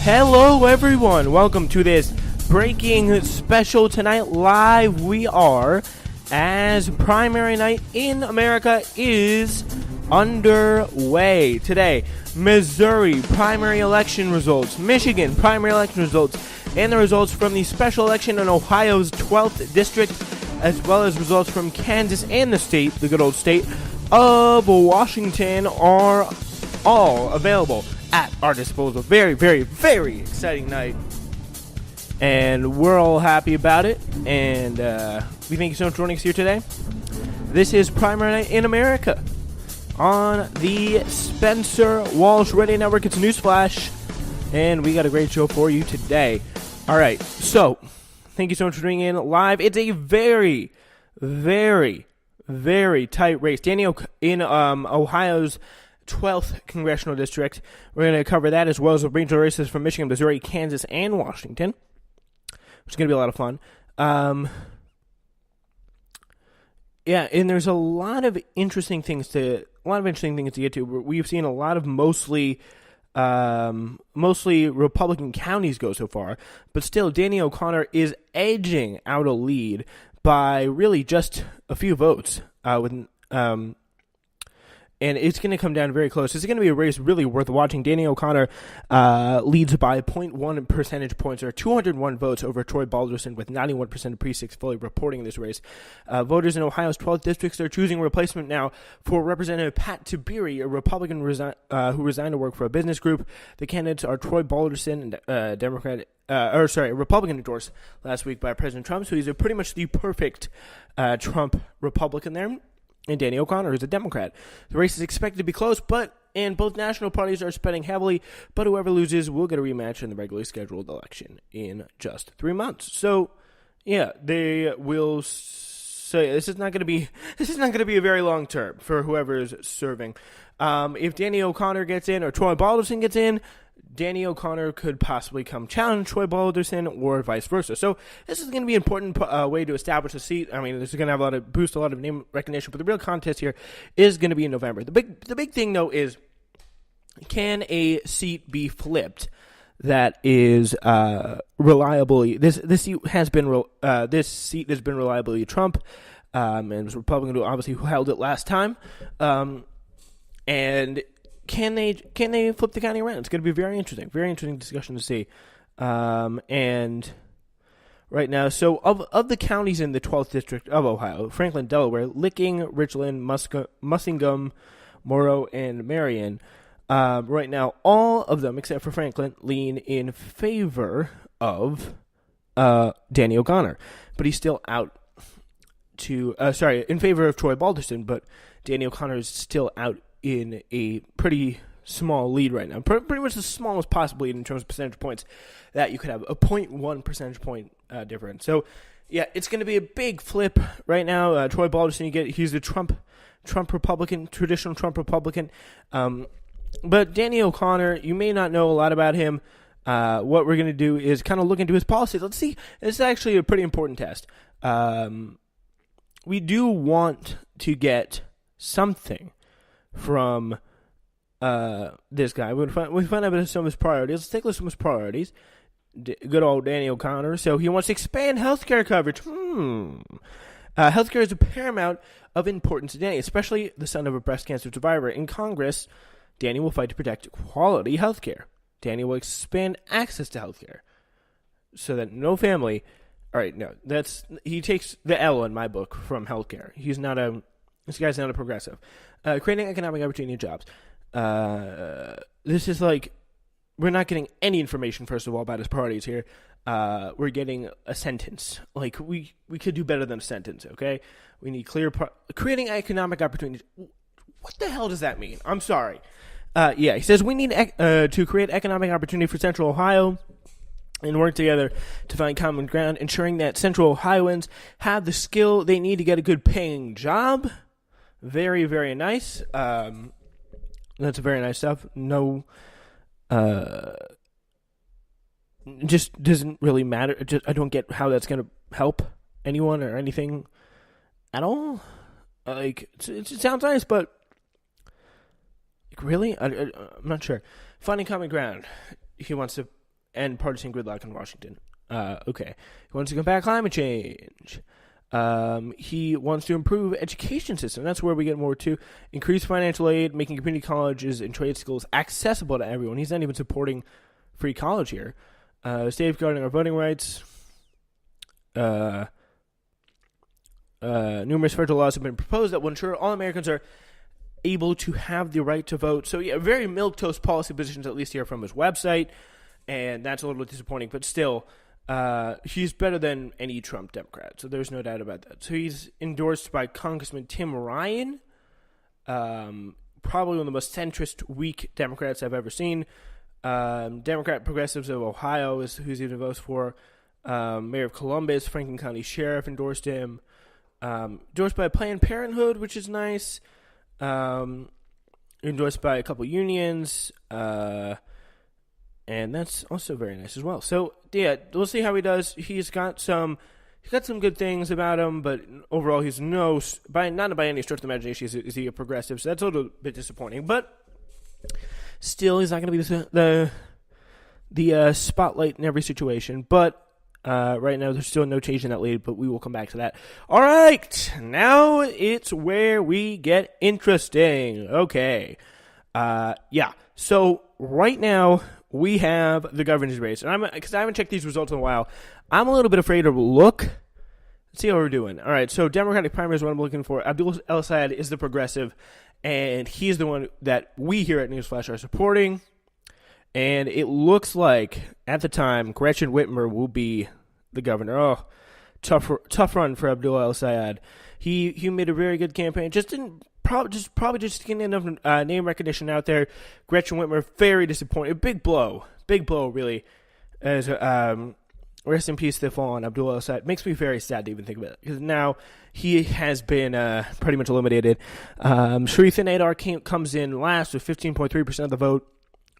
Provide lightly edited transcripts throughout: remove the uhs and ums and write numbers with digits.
Hello everyone, welcome to this breaking special tonight. Live we are as primary night in America is underway. Today, Missouri primary election results, Michigan primary election results, and the results from the special election in Ohio's 12th district, as well as results from Kansas and the good old state of Washington are all available at our disposal. Very, very, very exciting night. And we're all happy about it. And we thank you so much for joining us here today. This is Primary Night in America on the Spencer Walsh Radio Network. It's a Newsflash. And we got a great show for you today. All right. So, thank you so much for tuning in live. It's a very, very, very tight race. Daniel in Ohio's 12th congressional district. We're going to cover that as well as the regional races from Michigan, Missouri, Kansas, and Washington, which is going to be a lot of fun. Yeah, and there's a lot of interesting things to get to. We've seen a lot of mostly Republican counties go so far, but still, Danny O'Connor is edging out a lead by really just a few votes. And it's going to come down very close. It's going to be a race really worth watching. Danny O'Connor leads by 0.1 percentage points, or 201 votes over Troy Balderson, with 91% of precincts fully reporting this race. Voters in Ohio's 12th districts are choosing a replacement now for Representative Pat Tiberi, a Republican who resigned to work for a business group. The candidates are Troy Balderson, a Republican endorsed last week by President Trump, so he's pretty much the perfect Trump Republican there. And Danny O'Connor, who's a Democrat. The race is expected to be close, and both national parties are spending heavily, but whoever loses will get a rematch in the regularly scheduled election in just 3 months. So, yeah, they will say this is not going to be a very long term for whoever is serving. If Danny O'Connor gets in or Troy Balderson gets in, Danny O'Connor could possibly come challenge Troy Balderson or vice versa. So this is going to be an important way to establish a seat. I mean, this is going to have boost a lot of name recognition, but the real contest here is going to be in November. The big thing though is, can a seat be flipped that is reliably this seat has been reliably Trump, and it was Republican who held it last time, and Can they flip the county around? It's going to be very interesting discussion to see. And right now, so of the counties in the 12th district of Ohio, Franklin, Delaware, Licking, Richland, Muskingum, Morrow, and Marion, right now, all of them except for Franklin lean in favor of Danny O'Connor, but he's still out in favor of Troy Balderson, but Danny O'Connor is still out in a pretty small lead right now. Pretty much the smallest possible lead in terms of percentage points that you could have, a 0.1 percentage point difference. So, yeah, it's going to be a big flip right now. Troy Balderson, he's the Trump Republican, traditional Trump Republican. But Danny O'Connor, you may not know a lot about him. What we're going to do is kind of look into his policies. Let's see. This is actually a pretty important test. We do want to get something from this guy. We find out some of his priorities. Let's take a look at some of his priorities. Good old Danny O'Connor. So he wants to expand healthcare coverage. Healthcare is a paramount of importance to Danny, especially the son of a breast cancer survivor. In Congress, Danny will fight to protect quality healthcare. Danny will expand access to healthcare so that no family. All right, no, he takes the L in my book from healthcare. This guy's not a progressive. Creating economic opportunity and jobs. This is we're not getting any information, first of all, about his priorities here. We're getting a sentence. We could do better than a sentence, okay? We need creating economic opportunities. What the hell does that mean? I'm sorry. He says we need to create economic opportunity for Central Ohio and work together to find common ground, ensuring that Central Ohioans have the skill they need to get a good paying job. Very, very nice. That's very nice stuff. No, just doesn't really matter. I don't get how that's going to help anyone or anything at all. It sounds nice, but really, I'm not sure. Finding common ground. He wants to end partisan gridlock in Washington. Okay. He wants to combat climate change. He wants to improve education system. That's where we get more to. Increase financial aid, making community colleges and trade schools accessible to everyone. He's not even supporting free college here. Safeguarding our voting rights. Numerous federal laws have been proposed that will ensure all Americans are able to have the right to vote. So, yeah, very milquetoast policy positions, at least here from his website. And that's a little disappointing, but still, he's better than any Trump Democrat, so there's no doubt about that. So he's endorsed by Congressman Tim Ryan, probably one of the most centrist, weak Democrats I've ever seen. Democrat Progressives of Ohio is who's even votes for. Mayor of Columbus, Franklin County Sheriff endorsed him. Endorsed by Planned Parenthood, which is nice. Endorsed by a couple unions. And that's also very nice as well. So, yeah, we'll see how he does. He's got some good things about him, but overall he's not by any stretch of the imagination is he a progressive. So that's a little bit disappointing. But still, he's not going to be the spotlight in every situation. But right now, there's still no change in that lead, but we will come back to that. All right, now it's where we get interesting. Okay. So right now, we have the governor's race. And because I haven't checked these results in a while, I'm a little bit afraid to look. Let's see how we're doing. All right, so Democratic primary is what I'm looking for. Abdul El-Sayed is the progressive, and he's the one that we here at Newsflash are supporting. And it looks like, at the time, Gretchen Whitmer will be the governor. Oh, tough run for Abdul El-Sayed. He made a very good campaign. Probably just getting enough name recognition out there. Gretchen Whitmer, very disappointed. Big blow, really. As rest in peace, the fallen Abdul El-Sayed. Makes me very sad to even think about it, because now he has been pretty much eliminated. Sharif Nadar comes in last with 15.3% of the vote.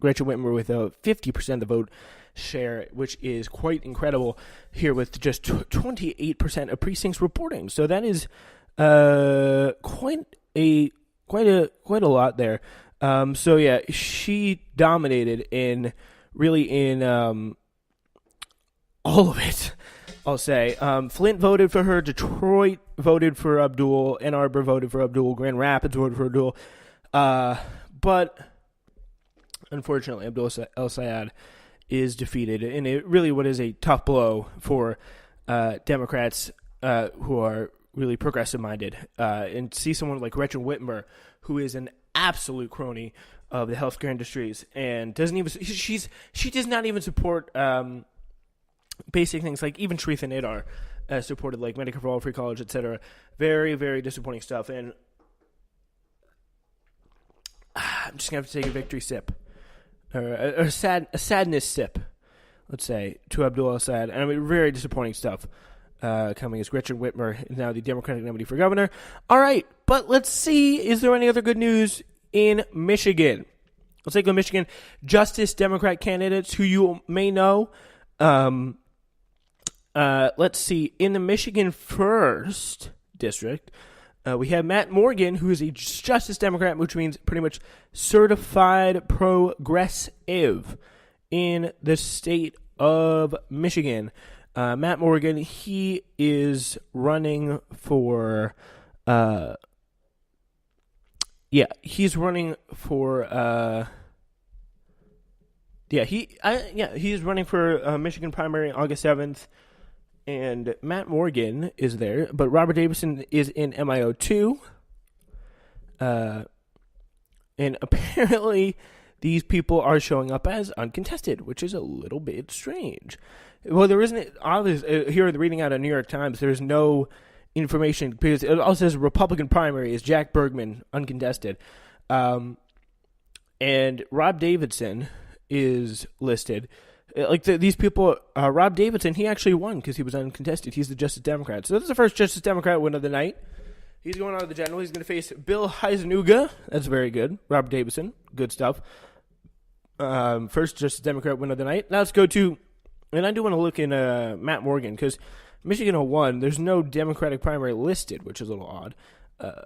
Gretchen Whitmer with a 50% of the vote share, which is quite incredible here with just 28% of precincts reporting. So that is quite a lot there. So yeah, she dominated in all of it, I'll say. Flint voted for her, Detroit voted for Abdul, Ann Arbor voted for Abdul, Grand Rapids voted for Abdul, but unfortunately Abdul El-Sayed is defeated in what is a tough blow for Democrats who are really progressive-minded, and see someone like Gretchen Whitmer, who is an absolute crony of the healthcare industries, and she does not even support basic things like even Sharif Nadar supported, like Medicare for All, free college, etc. Very, very disappointing stuff, and I'm just gonna have to take a victory sip, or a sadness sip, let's say, to Abdul El-Sayed, and I mean, very disappointing stuff. Coming as Gretchen Whitmer is now the Democratic nominee for governor. All right, but let's see, is there any other good news in Michigan? Let's take a Michigan Justice Democrat candidates who you may know. Let's see, in the Michigan 1st District, we have Matt Morgan, who is a Justice Democrat, which means pretty much certified progressive in the state of Michigan. Matt Morgan, he is running for, he's running for Michigan primary August 7th, and Matt Morgan is there, but Robert Davidson is in MIO 2, and apparently these people are showing up as uncontested, which is a little bit strange. Well, there isn't, obviously, here in the reading out of New York Times, there's no information, because it also says Republican primary is Jack Bergman, uncontested. And Rob Davidson is listed. These people, Rob Davidson, he actually won because he was uncontested. He's the Justice Democrat. So this is the first Justice Democrat win of the night. He's going on to the general. He's going to face Bill Heisenuga. That's very good. Rob Davidson, good stuff. First Justice Democrat win of the night. Now let's go to, and I do want to look in Matt Morgan, because Michigan 01, there's no Democratic primary listed, which is a little odd. All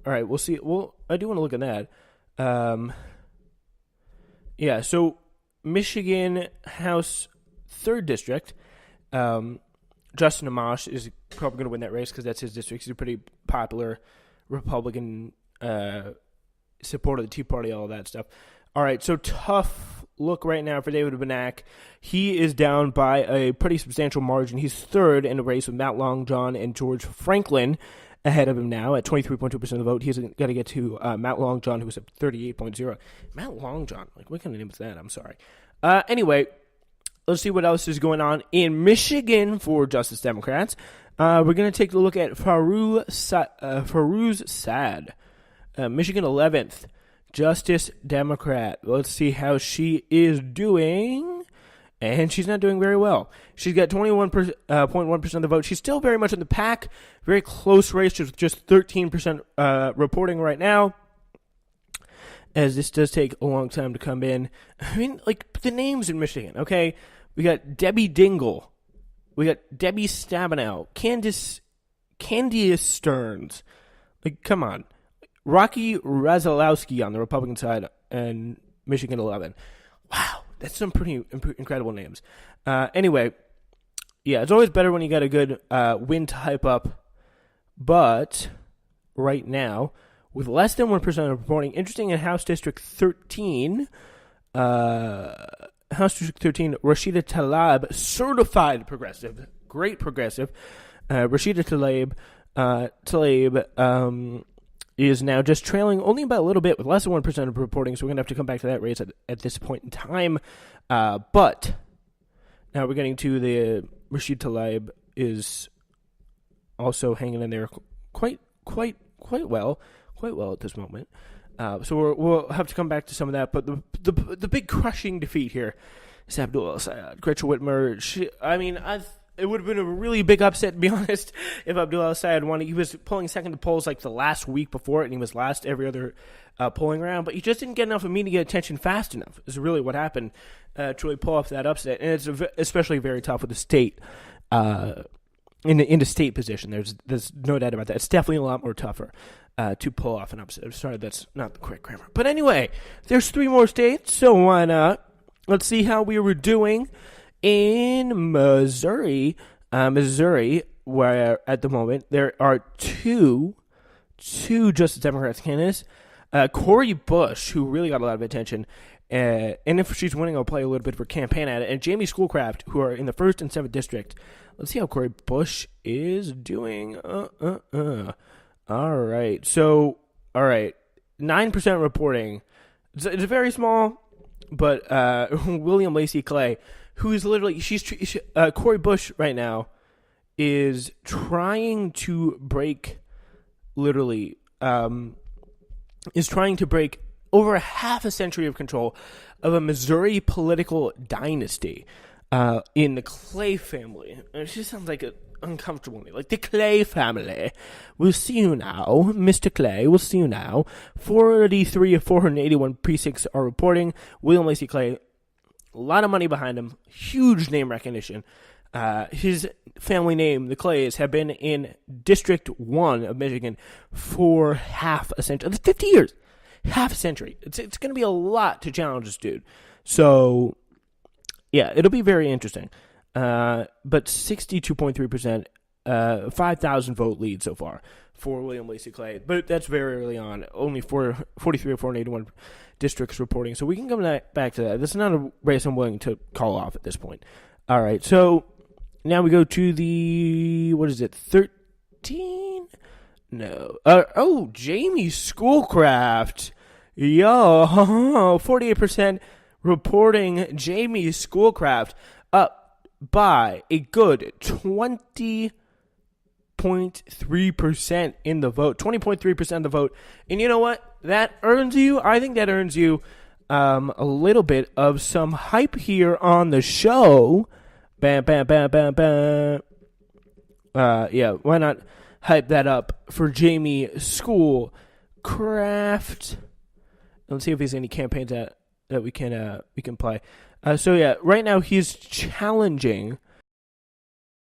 right, we'll see. Well, I do want to look at that. So Michigan House 3rd District, Justin Amash is probably going to win that race because that's his district. He's a pretty popular Republican supporter of the Tea Party, all of that stuff. All right, so tough look right now for David Benak. He is down by a pretty substantial margin. He's third in a race with Matt Long John and George Franklin ahead of him now at 23.2% of the vote. He's got to get to Matt Long John, who's at 38.0%. Matt Long John, like what kind of name is that? I'm sorry. Anyway, let's see what else is going on in Michigan for Justice Democrats. We're going to take a look at Farouz Saad, Michigan 11th Justice Democrat. Let's see how she is doing. And she's not doing very well. She's got 21.1% of the vote. She's still very much in the pack. Very close race, just 13% reporting right now. As this does take a long time to come in. I mean, like, the names in Michigan, okay? We got Debbie Dingle. We got Debbie Stabenow. Candice Stearns. Like, come on. Rocky Razalowski on the Republican side and Michigan 11. Wow. That's some pretty incredible names. Anyway, yeah, it's always better when you got a good win to hype up. But right now, with less than 1% of reporting, interesting in House District 13, Rashida Tlaib, certified progressive, great progressive. Rashida Tlaib is now just trailing only about a little bit with less than 1% of reporting, so we're going to have to come back to that race at this point in time. But now we're getting to the Rashid Tlaib is also hanging in there quite well at this moment. So we'll have to come back to some of that. But the big crushing defeat here is Abdul El-Sayed. Gretchen Whitmer, it would have been a really big upset, to be honest, if Abdul El-Sayed won. He was polling second to polls like the last week before it, and he was last every other polling round. But he just didn't get enough media attention fast enough, is really what happened to really pull off that upset. And it's especially very tough with the state, in the state position. There's no doubt about that. It's definitely a lot more tougher to pull off an upset. I'm sorry, that's not the correct grammar. But anyway, there's 3 more states, so why not? Let's see how we were doing in Missouri, where at the moment there are two Justice Democrats candidates. Cori Bush, who really got a lot of attention, and if she's winning, I'll play a little bit of her campaign at it. And Jamie Schoolcraft, who are in the 1st and 7th district. Let's see how Cori Bush is doing. All right, 9% reporting. It's very small, but William Lacey Clay, who is literally, Cori Bush right now is trying to break, over a half a century of control of a Missouri political dynasty in the Clay family. It just sounds like uncomfortable to me. Like, the Clay family. We'll see you now. Mr. Clay, we'll see you now. 43 of 481 precincts are reporting. William Lacey Clay, a lot of money behind him, huge name recognition. His family name, the Clays, have been in District 1 of Michigan for half a century. 50 years. Half a century. It's going to be a lot to challenge this dude. So, yeah, it'll be very interesting. But 62.3%, 5,000 vote lead so far for William Lacey Clay. But that's very early on. Only 43 or 481 districts reporting. So we can come back to that. This is not a race I'm willing to call off at this point. All right. So now we go to the, 13? No. Jamie Schoolcraft. 48% reporting Jamie Schoolcraft up by a good 20.3% in the vote. 20.3% of the vote. And you know what? I think that earns you a little bit of some hype here on the show. Bam, bam, bam, bam, bam. Yeah, why not hype that up for Jamie Schoolcraft? Let's see if there's any campaigns that we can play. So yeah, right now he's challenging